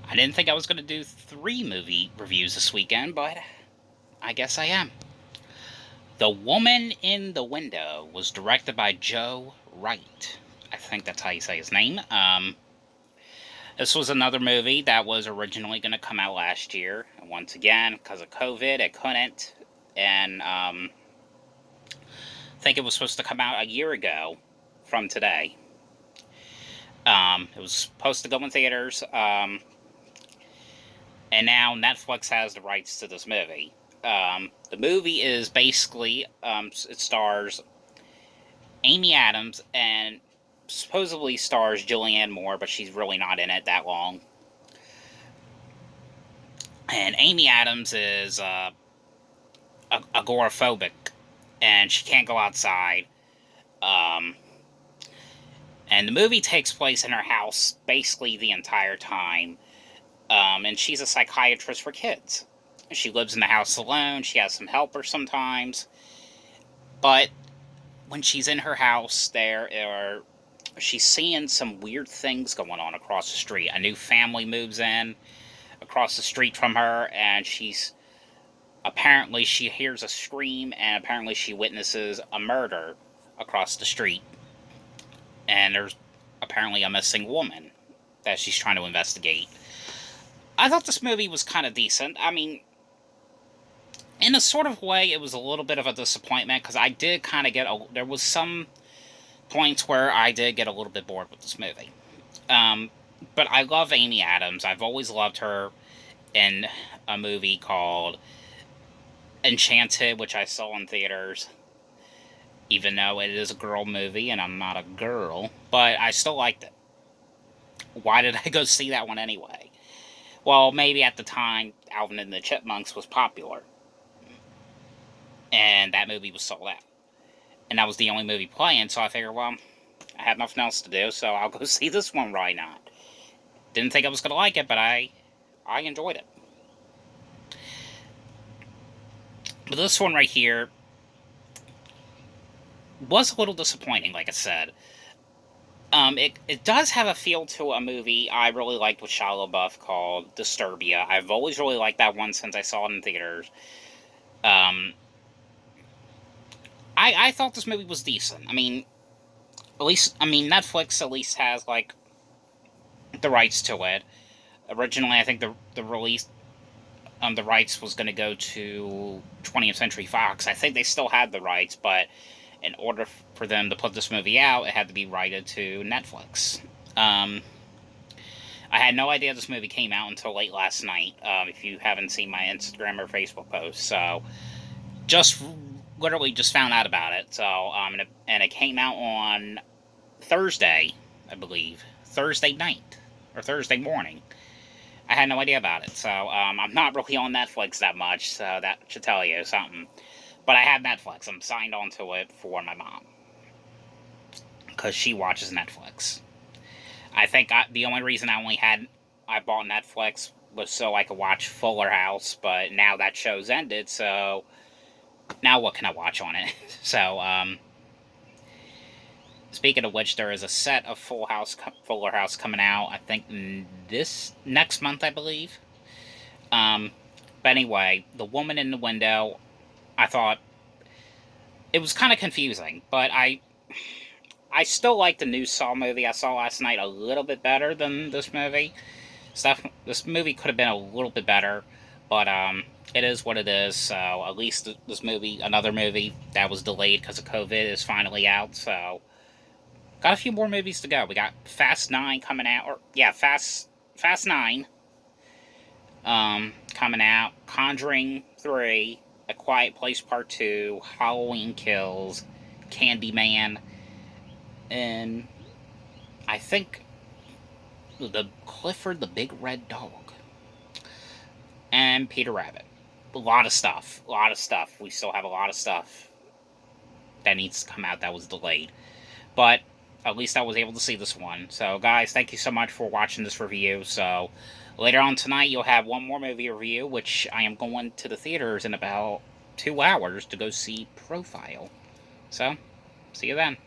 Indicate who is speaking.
Speaker 1: I didn't think I was going to do 3 movie reviews this weekend, but I guess I am. The Woman in the Window was directed by Joe Wright. I think that's how you say his name. This was another movie that was originally going to come out last year. And once again, because of COVID, it couldn't. And I think it was supposed to come out a year ago from today. It was supposed to go in theaters. And now Netflix has the rights to this movie. The movie is basically, it stars Amy Adams and supposedly stars Julianne Moore, but she's really not in it that long. And Amy Adams is agoraphobic, and she can't go outside. And the movie takes place in her house basically the entire time. And she's a psychiatrist for kids. She lives in the house alone. She has some helpers sometimes. But when she's in her house, she's seeing some weird things going on across the street. A new family moves in across the street from her, and she hears a scream, and apparently she witnesses a murder across the street. And there's apparently a missing woman that she's trying to investigate. I thought this movie was kind of decent. I mean, in a sort of way, it was a little bit of a disappointment, because I did kind of there was some points where I did get a little bit bored with this movie. But I love Amy Adams. I've always loved her in a movie called Enchanted, which I saw in theaters, even though it is a girl movie and I'm not a girl, but I still liked it. Why did I go see that one anyway? Well, maybe at the time, Alvin and the Chipmunks was popular, and that movie was sold out. And that was the only movie playing, so I figured, well, I had nothing else to do, so I'll go see this one, why not? Didn't think I was going to like it, but I enjoyed it. But this one right here was a little disappointing, like I said. It does have a feel to a movie I really liked with Shia LaBeouf called Disturbia. I've always really liked that one since I saw it in theaters. I thought this movie was decent. I mean, Netflix at least has, like, the rights to it. Originally, I think the release, the rights was going to go to 20th Century Fox. I think they still had the rights, but in order for them to put this movie out, it had to be righted to Netflix. I had no idea this movie came out until late last night, if you haven't seen my Instagram or Facebook post. So, literally just found out about it. So, and it came out on Thursday, I believe. Thursday night. Or Thursday morning. I had no idea about it. So, I'm not really on Netflix that much, so that should tell you something. But I have Netflix. I'm signed onto it for my mom, because she watches Netflix. I think the only reason I bought Netflix was so I could watch Fuller House, but now that show's ended, so now what can I watch on it? So, speaking of which, there is a set of Fuller House coming out, I think, this next month, I believe. But anyway, The Woman in the Window, I thought it was kind of confusing, but I still like the new Saw movie I saw last night a little bit better than this movie. This movie could have been a little bit better, but it is what it is. So at least this movie, another movie that was delayed because of COVID, is finally out. So got a few more movies to go. We got Fast 9 coming out, Fast 9 coming out, Conjuring 3, A Quiet Place Part 2, Halloween Kills, Candyman, and I think the Clifford the Big Red Dog, and Peter Rabbit. A lot of stuff. We still have a lot of stuff that needs to come out that was delayed. But at least I was able to see this one. So, guys, thank you so much for watching this review. So, later on tonight, you'll have one more movie review, which I am going to the theaters in about 2 hours to go see Profile. So, see you then.